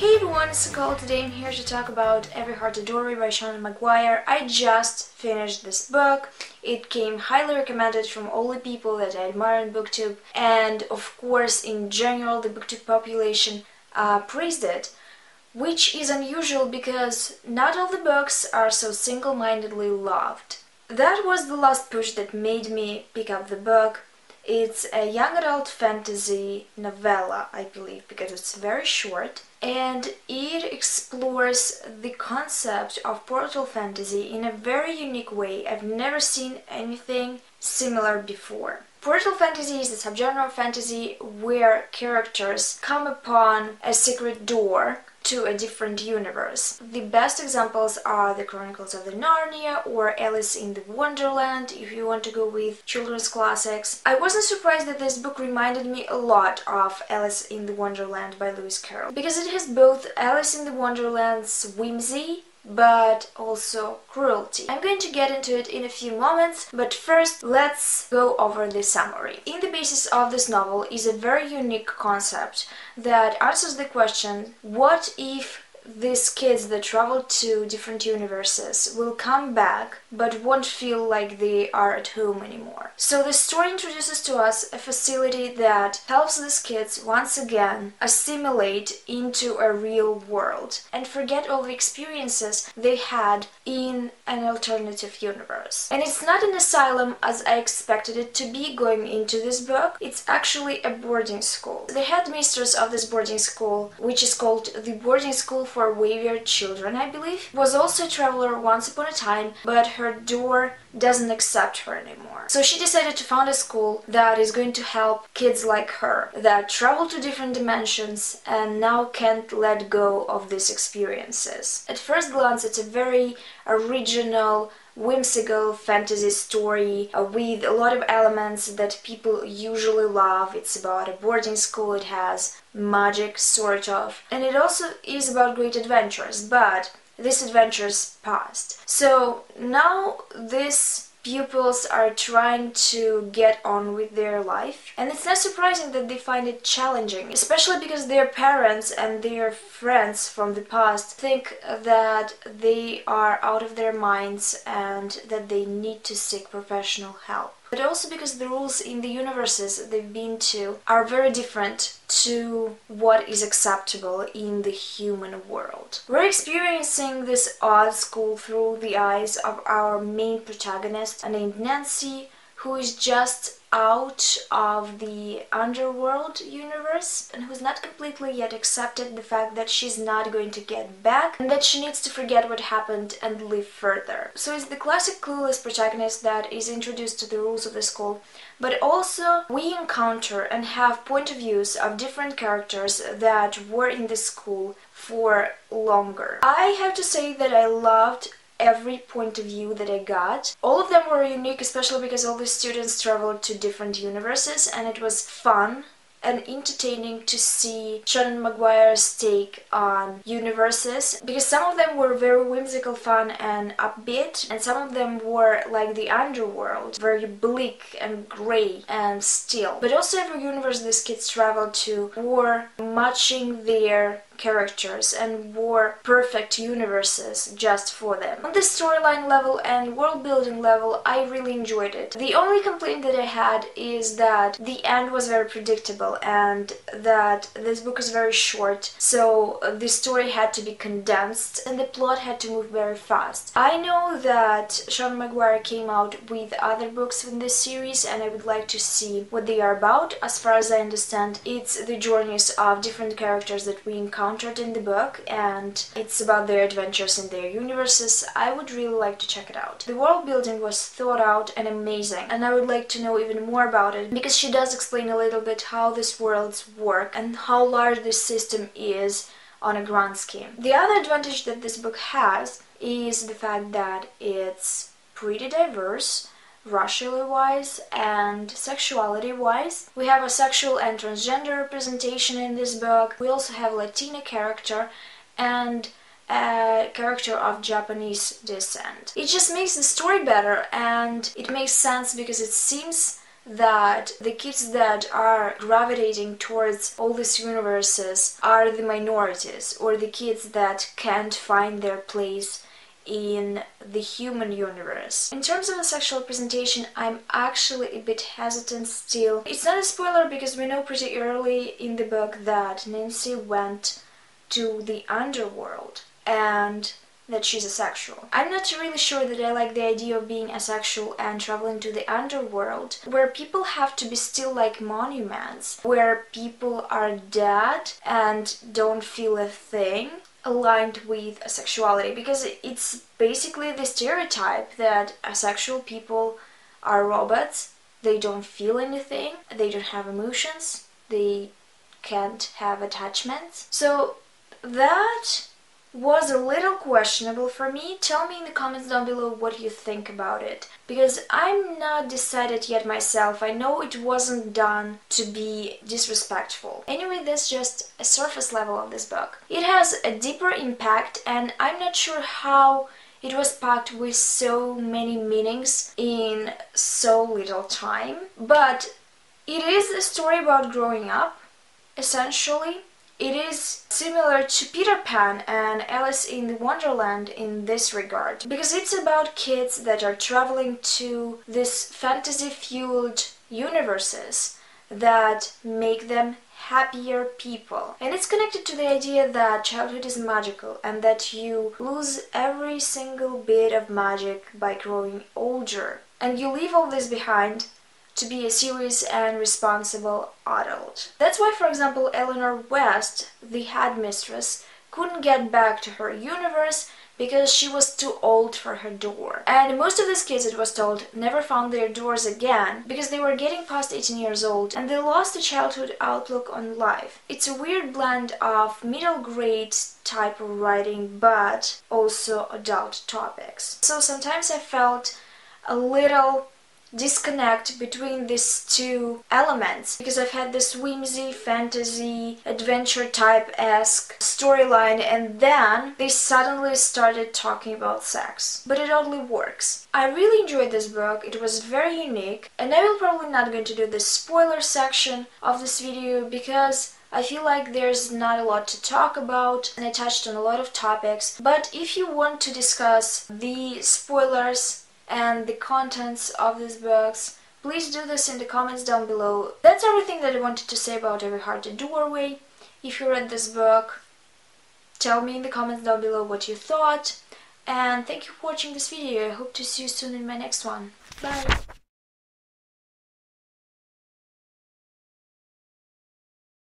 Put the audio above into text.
Hey everyone, it's Nicole. Today I'm here to talk about Every Heart a Doorway by mcguire. I just finished this book. It came highly recommended from all the people that I admire in BookTube, and of course in general the BookTube population praised it, which is unusual because not all the books are so single-mindedly loved. That was the last push that made me pick up the book. It's a young adult fantasy novella, I believe, because it's very short, and it explores the concept of portal fantasy in a very unique way. I've never seen anything similar before. Portal fantasy is a subgenre of fantasy where characters come upon a secret door to a different universe. The best examples are the Chronicles of the Narnia or Alice in the Wonderland, if you want to go with children's classics. I wasn't surprised that this book reminded me a lot of Alice in the Wonderland by Lewis Carroll, because it has both Alice in the Wonderland's whimsy but also cruelty. I'm going to get into it in a few moments, but first let's go over the summary. In the basis of this novel is a very unique concept that answers the question, what if these kids that travel to different universes will come back but won't feel like they are at home anymore? So the story introduces to us a facility that helps these kids once again assimilate into a real world and forget all the experiences they had in an alternative universe. And it's not an asylum as I expected it to be going into this book. It's actually a boarding school. The headmistress of this boarding school, which is called the Boarding School for Wayward Children, I believe, was also a traveler once upon a time, but her door doesn't accept her anymore. So she decided to found a school that is going to help kids like her that travel to different dimensions and now can't let go of these experiences. At first glance, it's a very original, whimsical fantasy story with a lot of elements that people usually love. It's about a boarding school, it has magic, sort of, and it also is about great adventures, but these adventures passed. So now these pupils are trying to get on with their life, and it's not surprising that they find it challenging, especially because their parents and their friends from the past think that they are out of their minds and that they need to seek professional help. But also because the rules in the universes they've been to are very different to what is acceptable in the human world. We're experiencing this odd school through the eyes of our main protagonist named Nancy, who is just out of the underworld universe and who's not completely yet accepted the fact that she's not going to get back and that she needs to forget what happened and live further. So it's the classic clueless protagonist that is introduced to the rules of the school, but also we encounter and have point of views of different characters that were in the school for longer. I have to say that I loved every point of view that I got. All of them were unique, especially because all the students traveled to different universes, and it was fun and entertaining to see mcguire's take on universes, because some of them were very whimsical, fun and upbeat, and some of them were like the underworld, very bleak and grey and still. But also every universe these kids traveled to were matching their characters and were perfect universes just for them. On the storyline level and world building level, I really enjoyed it. The only complaint that I had is that the end was very predictable and that this book is very short, so the story had to be condensed and the plot had to move very fast. I know that mcguire came out with other books in this series and I would like to see what they are about. As far as I understand, it's the journeys of different characters that we encountered in the book, and it's about their adventures in their universes. I would really like to check it out. The world building was thought out and amazing, and I would like to know even more about it, because she does explain a little bit how these worlds work and how large this system is on a grand scheme. The other advantage that this book has is the fact that it's pretty diverse, racially wise and sexuality wise. We have a sexual and transgender representation in this book. We also have a Latina character and a character of Japanese descent. It just makes the story better and it makes sense because it seems that the kids that are gravitating towards all these universes are the minorities, or the kids that can't find their place in the human universe. In terms of the sexual representation, I'm actually a bit hesitant still. It's not a spoiler because we know pretty early in the book that Nancy went to the underworld and that she's asexual. I'm not really sure that I like the idea of being asexual and traveling to the underworld, where people have to be still like monuments, where people are dead and don't feel a thing aligned with asexuality, because it's basically the stereotype that asexual people are robots. They don't feel anything, they don't have emotions, they can't have attachments. So that was a little questionable for me. Tell me in the comments down below what you think about it, because I'm not decided yet myself. I know it wasn't done to be disrespectful. Anyway, that's just a surface level of this book. It has a deeper impact, and I'm not sure how it was packed with so many meanings in so little time, but it is a story about growing up, essentially. It is similar to Peter Pan and Alice in the Wonderland in this regard, because it's about kids that are traveling to these fantasy-fueled universes that make them happier people. And it's connected to the idea that childhood is magical and that you lose every single bit of magic by growing older. And you leave all this behind to be a serious and responsible adult. That's why, for example, Eleanor West, the headmistress, couldn't get back to her universe because she was too old for her door. And most of these kids, it was told, never found their doors again because they were getting past 18 years old and they lost the childhood outlook on life. It's a weird blend of middle grade type of writing but also adult topics. So sometimes I felt a little disconnect between these two elements, because I've had this whimsy, fantasy, adventure type-esque storyline and then they suddenly started talking about sex. But it oddly works. I really enjoyed this book, it was very unique, and I will probably not going to do the spoiler section of this video because I feel like there's not a lot to talk about and I touched on a lot of topics. But if you want to discuss the spoilers and the contents of these books, please do this in the comments down below. That's everything that I wanted to say about Every Heart a Doorway. If you read this book, tell me in the comments down below what you thought. And thank you for watching this video. I hope to see you soon in my next one. Bye!